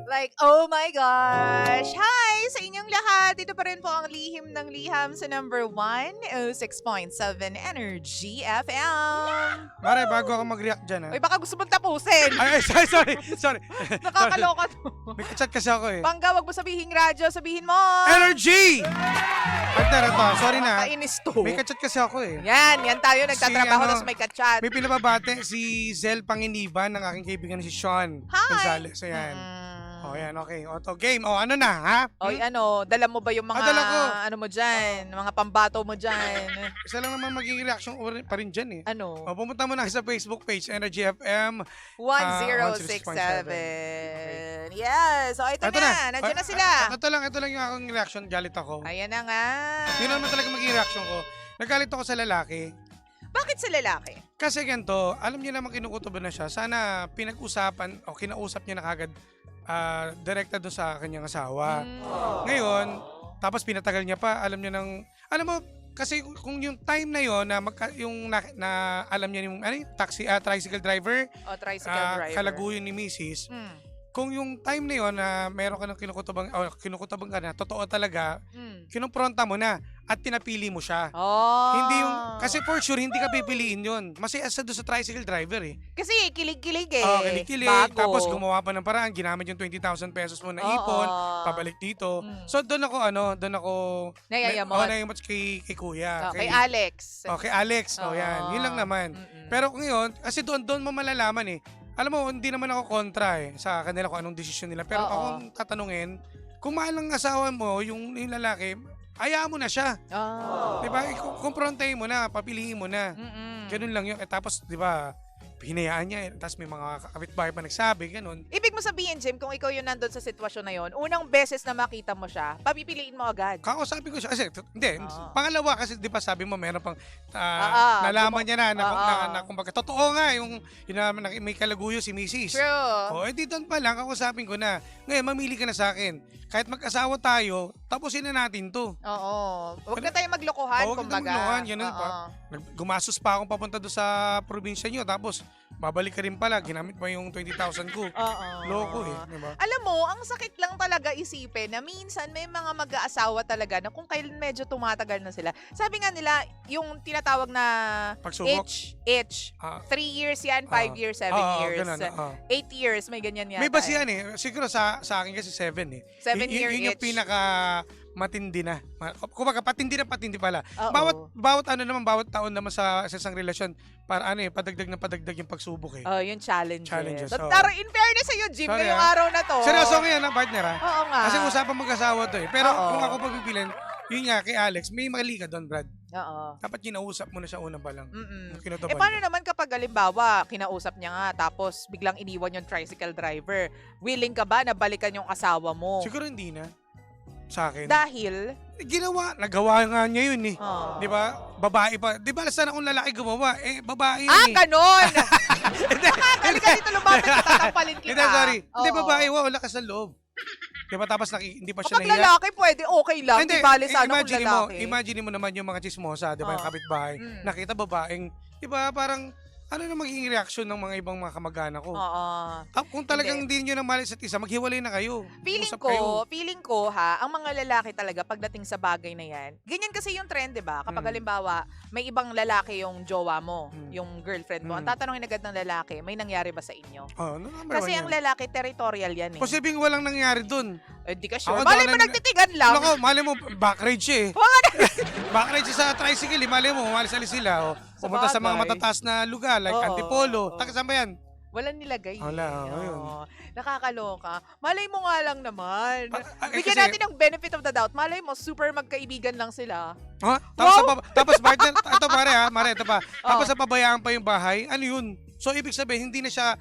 Like, oh my gosh! Hi sa inyong lahat! Ito pa rin po ang lihim ng liham sa number 106.7 Energy FM. Mare, bago ako mag-react dyan, ha? Uy, baka gusto mong tapusin. Ay, sorry. Nakakaloka to. May chat kasi ako eh. Bangga, wag mo sabihin radyo, sabihin mo. Energy! Partner, ito, sorry na. Kainis to. May chat kasi ako eh. Yan tayo nagtatrabaho Si, tapos may kachat. May pinababate si Zel Panginiban ng aking kaibigan si Sean Hi! Gonzales. Ayan. O, yan, okay. Oto, game. O, ano na, ha? Oy, dala mo ba yung mga, dala ko. ano mo dyan, mga pambato mo dyan? Isa lang naman magiging reaction pa rin dyan eh. Ano? O, pumunta mo na sa Facebook page, Energy FM. 1067. Yes. So, ito Ito na. Nandiyan na sila. Ito lang yung aking reaction. Galit ako. Ayan na nga. Yun naman talaga magiging reaction ko. Nagalit ako sa lalaki. Bakit sa lalaki? Kasi ganito, alam niyo naman kinukutoban na siya. Sana pinag-usapan o kinausap niya na kagad direkta doon sa kanyang asawa. Ngayon, tapos pinatagal niya pa, alam mo, kasi kung yung time na yon na alam niya yung tricycle driver, O, tricycle driver. kalaguyo ni Mrs. Kung yung time na yon na meron ka ng kinukutabang ka na, totoo talaga, kinumpronta mo na at pinapili mo siya. Oh. Hindi yung, kasi for sure, hindi ka pipiliin yun. Masaya sa doon sa tricycle driver eh. Kasi kilig-kilig eh. Oo, kilig-kilig. Bago. Tapos gumawa pa ng paraan, ginamit yung 20,000 pesos mo na ipon, pabalik dito. So doon ako Nayayamot. nayayamot kay kuya. Kay Alex. Kay Alex. Yan. Yun lang naman. Pero ngayon, kasi doon mo malalaman eh. Alam mo, hindi naman ako kontra eh sa kanila kung anong desisyon nila. Pero ako tatanungin, kung mahal ng asawa mo, yung lalaki, hayaan mo na siya. Diba? Kumprontahin mo na, papiliin mo na. Ganun lang yun. Tapos, diba, hinayaan niya. Tapos may mga kapitbahay pa nagsabi, ganun. Ibig mo sabihin, Jim, kung ikaw yun nandun sa sitwasyon na yun, unang beses na makita mo siya, papipiliin mo agad. Kakausapin ko siya. Kasi, hindi. Pangalawa, kasi di ba sabi mo, meron pang nalaman niya na kumbaga, totoo nga, yung may kalaguyo si Mrs. True. Di doon pa lang, kakausapin ko na. Ngayon, mamili ka na sa akin. Kahit mag-asawa tayo, tapusin na natin to. Oo. Huwag na tayo maglokohan, Huwag na kumbaga. maglokohan, ganun pa. Gumastos pa akong papunta doon sa probinsya nyo, tapos babalik ka rin pala, ginamit mo yung 20,000 ko. Loko eh, diba? Alam mo, ang sakit lang talaga isipin na minsan may mga mag-aasawa talaga na kung kailan medyo tumatagal na sila. Sabi nga nila, yung tinatawag na Pagsubok. H. 3 years yan, 5 years, 7 years. Ganun, 8 years, may ganyan yan. May basihan eh. Siguro sa akin kasi 7 eh. 7-year Yun yung itch. pinaka matindi na. Kumbaga patindi pala. Oo. Bawat taon naman sa isang relasyon para padagdag yung pagsubok eh. Yung challenges. Challenges, oo. Pero in fairness sa'yo, Jim, Sorry, ngayong araw na to. Seryoso ngayon partner ha? Oo nga. Kasi usapan mag-asawa to eh. Pero Oo. kung ako pagpipiliin, yun nga kay Alex, may mali ka doon, Brad. Oo. Dapat kinausap mo na siya unang pa lang. Eh paano naman kapag halimbawa, kinausap niya nga, tapos biglang iniwan yung tricycle driver, willing ka ba na balikan yung asawa mo? Siguro hindi na. Sa akin. Dahil? Nagawa nga niya yun eh. Di ba? Babae pa. Di ba sana kung lalaki gumawa, babae yun eh. Ganon! Halika dito, lumapit ka, tatampalin kita. Hindi, sorry. Hindi, Oo. babae, wala ka sa loob. Di ba? Tapos hindi pa siya Kapag nahiya. lalaki, pwede okay lang. Di bale sana kung imagine lalaki. Imagine mo naman yung mga chismosa, di ba? Yung kapitbahay. Nakita babaeng, di ba? Parang, ano na magiging reaksyon ng mga ibang mga kamag-anak ko? Kung talagang hindi nyo na mahal isa't isa, maghiwalay na kayo. Feeling ko ang mga lalaki talaga pagdating sa bagay na yan, ganyan kasi yung trend, di ba? Kapag halimbawa, may ibang lalaki yung jowa mo, yung girlfriend mo, ang tatanungin agad ng lalaki, may nangyari ba sa inyo? Kasi ang lalaki, territorial yan eh. Posibleng walang nangyari dun. Di ka sure. Malay mo nagtitigan lang. Loko, malay mo, backrage eh. Backrage sa tricycle eh, malay mo, umalis-alis sila. Pumunta sa mga matataas na lugar, like Antipolo. Taga saan ba yan? Walang nilagay. Wala, yun. Nakakaloka. Malay mo nga lang naman. Bigyan kasi- natin ng benefit of the doubt. Malay mo, super magkaibigan lang sila. Tapos partner, ito pare, ito pa. Tapos napabayaan pa yung bahay, ano yun? So ibig sabihin hindi na siya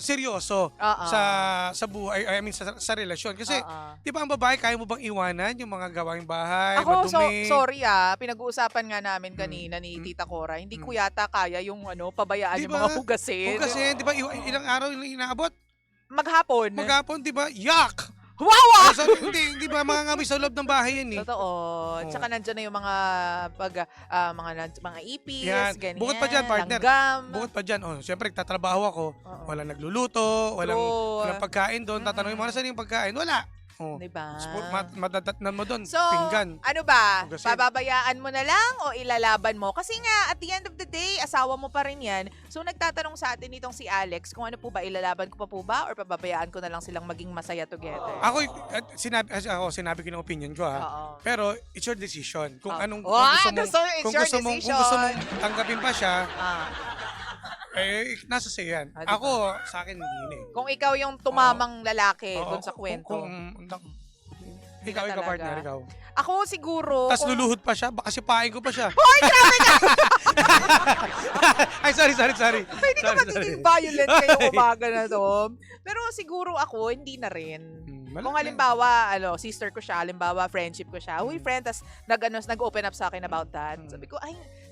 seryoso sa buhay, I mean sa relasyon kasi 'di ba ang babae kaya mo bang iwanan yung mga gawaing bahay, Ako, madumi? sorry pinag-uusapan nga namin kanina ni Tita Cora. Hindi ko yata kaya yung pabayaan yung Diba? mga hugasin. Hugasin, 'di ba? Ilang araw yung inaabot? Maghapon. Maghapon, 'di ba? Yak! Wawa! Hindi ba mga sa loob ng bahay yan eh. Totoo. Tsaka nandyan na yung mga mga ipis, Yan. ganyan. Bukod pa dyan, partner. Langgam. Bukod pa dyan, siyempre tatrabaho ako, Oo. walang nagluluto, walang True. pagkain doon, tatanungin mo, saan yung pagkain? Wala. Diba? Madadatnan mo doon, So, pinggan. ano ba? Hugasin. Pababayaan mo na lang o ilalaban mo? Kasi nga, at the end of the day, asawa mo pa rin yan. So, nagtatanong sa atin itong si Alex kung ano po ba, ilalaban ko pa po ba or pababayaan ko na lang silang maging masaya together? Sinabi ko yung opinion ko ha. Oo. Pero it's your decision. Kung anong It's kung your gusto mong decision. tanggapin pa siya, Ah. nasa sa'yo yan. Diba? Ako, sa akin hindi eh. Kung ikaw yung tumamang lalaki Oo, dun sa kwento. Ikaw, talaga. partner, ikaw. Ako siguro... Tapos kung- luluhod pa siya, baka sipain ko pa siya. Hoy, grabe ka! Ay, sorry. Hindi ka magiging violent ngayong umaga na to. Pero siguro ako, hindi na rin. Kung halimbawa, sister ko siya, halimbawa, friendship ko siya, uy, friend, tas nag-open up sa akin about that. Sabi ko,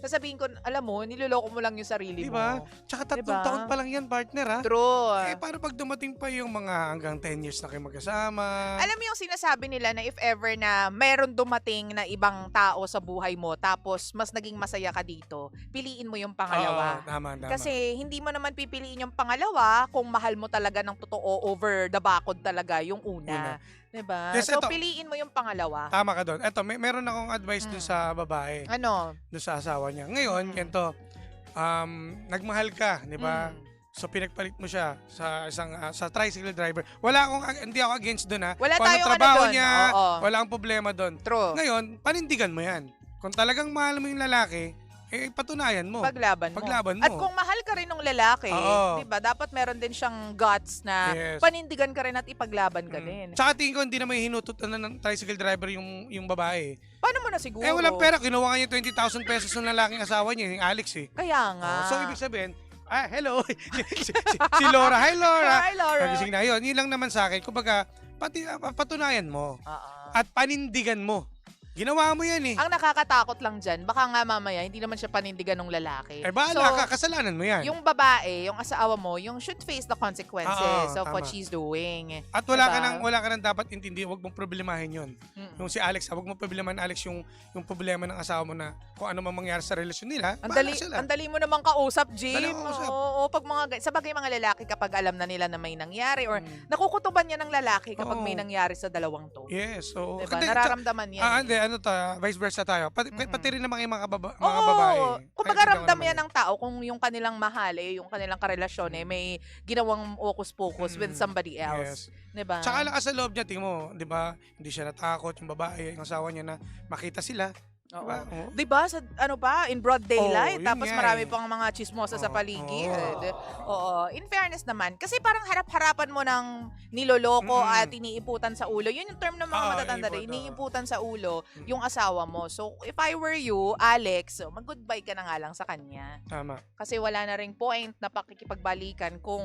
sasabihin ko, alam mo, niloloko mo lang yung sarili Diba? mo. Tsaka 3 Diba? taon pa lang yan, partner, ha? True. Paano pag dumating pa yung mga hanggang 10 years na kayo magkasama? Alam mo yung sinasabi nila na if ever na meron dumating na ibang tao sa buhay mo, tapos mas naging masaya ka dito, piliin mo yung pangalawa. Oo, tama. Kasi hindi mo naman pipiliin yung pangalawa kung mahal mo talaga ng totoo over the bakod talaga yung una. Diba? Yes, So, ito. piliin mo yung pangalawa. Tama ka doon. Eto, meron akong advice doon sa babae, Ano? doon sa asawa niya. Ngayon, ganito, nagmahal ka, di ba? Mm. So pinagpalit mo siya sa isang sa tricycle driver. Hindi ako against doon ha. Wala Kung anong tayong trabaho doon. niya, Oo. wala akong problema doon. True. Ngayon, panindigan mo 'yan. Kung talagang mahal mo yung lalaki, patunayan mo. Paglaban mo. Paglaban mo. At kung mahal ka rin ng lalaki, Oo. 'di ba? Dapat meron din siyang guts na Yes. panindigan ka rin at ipaglaban ka din. Tsaka tingin ko hindi na may hinutot ng tricycle driver yung babae. Paano mo na siguro? Walang pera. Kinuha nga niya 20,000 pesos ng lalaking asawa niya, yung Alex eh. Kaya nga. So ibig sabihin, hello. si Laura. Hi, Laura. Hi, Laura. Nagising na yun. Yun lang naman sa akin. Kumbaga, patunayan mo. Oo. At panindigan mo. Ginawa mo yan eh. Ang nakakatakot lang dyan, baka nga mamaya, hindi naman siya panindigan ng lalaki. Bahala ka. Kasalanan mo yan. Yung babae, yung asawa mo, yung should face the consequences Oo, of what tama. she's doing. At Diba? wala ka nang dapat intindi. Huwag mong problemahin yun. Mm. Yung si Alex, huwag mong problemahin Alex yung problema ng asawa mo na kung ano man mangyari sa relasyon nila. Ang bahala dali, sila. ang dali mo namang kausap, Jim. Dali mo kausap. Oo, pag sa bagay mga lalaki kapag alam na nila na may nangyari or nakukutuban niya ng lalaki kapag Oo. may nangyari sa dalawang to. Yes. So, Diba? Nararamdaman yan. Hindi, vice versa tayo. Pati rin naman yung mga Oo, babae. kumbaga Kaibigan ko ramdam naman yan ng tao kung yung kanilang mahal, yung kanilang karelasyon, may ginawang okus-pokus with somebody else. Yes. Diba? Tsaka lang sa loob niya, tingin mo, di ba, hindi siya natakot, yung babae, yung asawa niya na makita sila. Oo. Diba? Oo. Diba? Sa, in broad daylight. Oo, yun Tapos nga marami eh. pang mga chismosa sa Oo, paligid. Oo. In fairness naman, kasi parang harap-harapan mo ng niloloko at iniiputan sa ulo. Yun yung term ng mga Oo, matatanda rin. iniipot, oo. Iniiputan sa ulo yung asawa mo. So, if I were you, Alex, mag-goodbye ka na nga lang sa kanya. Tama. Kasi wala na ring point na pakikipagbalikan kung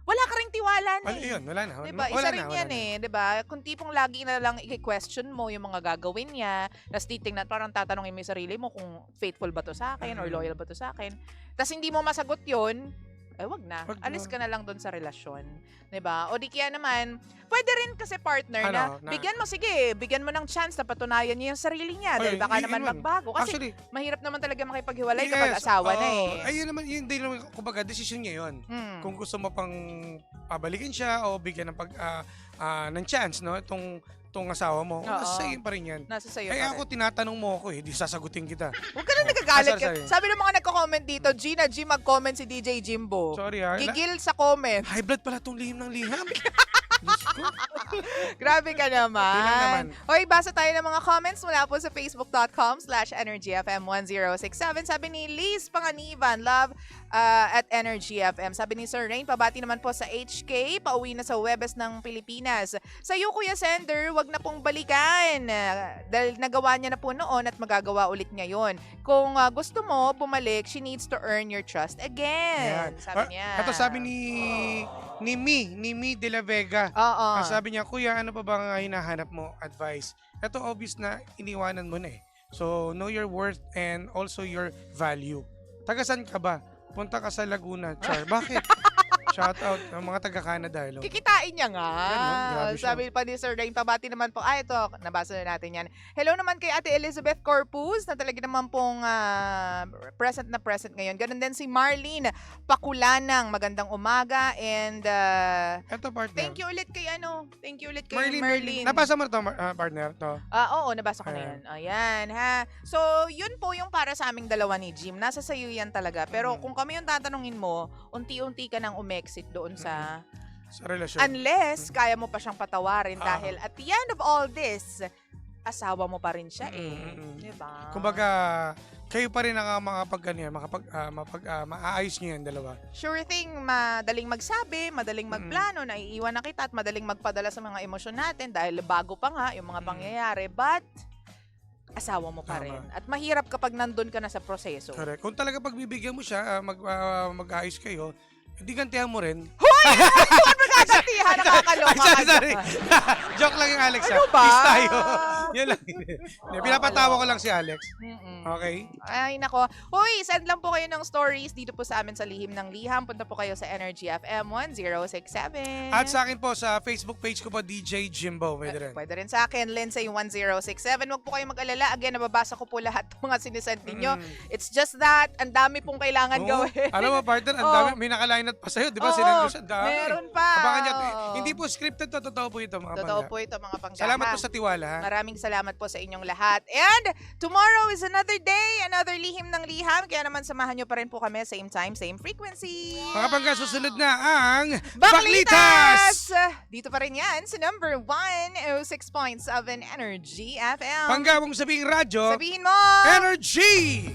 wala ka ring tiwala na eh. Yun, wala na. Diba? Isa rin yan eh. Diba? Kung tipong lagi na lang i-question mo yung mga gagawin niya, tapos titingnan, parang tatanungin mo yung sarili mo kung faithful ba to sa akin or loyal ba to sa akin. Tapos hindi mo masagot yun, wag na. Wag Alis na. ka na lang doon sa relasyon. 'Di ba? O di kaya naman, pwede rin kasi partner na bigyan mo ng chance na patunayan niya yung sarili niya dahil baka naman magbago. Kasi Actually, mahirap naman talaga makipaghiwalay kapag asawa na eh. Ayun naman, yun din naman, kumbaga, desisyon niya yun. Kung gusto mo pang pabalikin siya o bigyan ng chance, no, itong asawa mo, nasa sa'yo pa rin yan. Nasa sayo Eh pa ako, rin. tinatanong mo ako di sasagutin kita. Huwag ka na nagagalit ka. sorry. Sabi ng mga nagko-comment dito, Gina G, mag-comment si DJ Jimbo. Sorry ha. Gigil sa comment. High blood pala itong lihim ng liham. Diyos ko. Grabe ka Yun lang naman. naman. Hoy, basa tayo ng mga comments mula po sa facebook.com/energyfm1067. Sabi ni Liz Panganiban, love at Energy FM. Sabi ni Sir Rain, pabati naman po sa HK, pauwi na sa Webes ng Pilipinas. Sa iyo, Kuya Sender, wag na pong balikan. Dahil nagawa niya na po noon at magagawa ulit ngayon. Kung gusto mo bumalik, she needs to earn your trust again. Yan. Sabi niya. Ito sabi ni Mi de la Vega. Oo. Sabi niya, Kuya, ano pa ba nga hinahanap mo? Advice. Ito obvious na iniwanan mo na eh. So, know your worth and also your value. Tagasan ka ba? Punta ka sa Laguna, Char. Bakit? Shout out ng mga taga-Canada. Hello. Kikitain niya nga. Ganun, grabe siya. Sabi pa ni Sir Rain, pabati naman po. Ito, nabasa na natin yan. Hello naman kay Ate Elizabeth Corpus, na talaga naman pong present na present ngayon. Ganun din si Marlene Pakulanang. Magandang umaga. And Eto, partner. thank you ulit kay Thank you ulit kay Marlene. Merlin. Nabasa mo to, partner? To. Oo, nabasa ko na yan. Ayan, ha. So, yun po yung para sa aming dalawa ni Jim. Nasa sayo yan talaga. Pero kung kami yung tatanungin mo, unti-unti ka nang umexit doon sa relasyon. unless kaya mo pa siyang patawarin dahil at the end of all this, asawa mo pa rin siya Diba? Kumbaga, kayo pa rin ang maayos niyo yung dalawa. Sure thing, madaling magsabi, madaling magplano, naiiwan na kita at madaling magpadala sa mga emosyon natin dahil bago pa nga yung mga pangyayari. But, asawa mo pa rin. At mahirap kapag nandun ka na sa proseso. Correct. Kung talaga pagbibigyan mo siya, mag-ayos kayo, hindi gantihan mo rin. Huwag magkakatihan, nakakaloka ka. Sorry. Joke lang yung Alex. Ano ba? Peace tayo. Yan lang. Pinapatawa ko lang si Alex. Okay? Ay, nako. Hoy, send lang po kayo ng stories dito po sa amin sa Lihim ng Liham. Punta po kayo sa Energy FM 1067. At sa akin po, sa Facebook page ko po, DJ Jimbo. Pwede rin. Pwede rin sa akin, Lindsay 1067. Huwag po kayong mag-alala. Again, nababasa ko po lahat ng mga sinisend ninyo. It's just that, ang dami pong kailangan gawin. Alam mo, partner, ang dami. May nakaline up pa sa'yo. Di ba? Sinend ko siya. Dami. Meron pa. Abangan niyo. Hindi po scripted to. Totoo po ito, mga Totoo pangga. po ito, mga pangga. Salamat po sa tiwala. Ha? Maraming salamat po sa inyong lahat. And tomorrow is another day, another Lihim ng Liham. Kaya naman samahan nyo pa rin po kami, same time, same frequency. Mga pangga, susunod na ang Baklitas! Dito pa rin yan sa number 106.7 Energy FM. Pangga, mong sabihing radyo. Sabihin mo! Energy!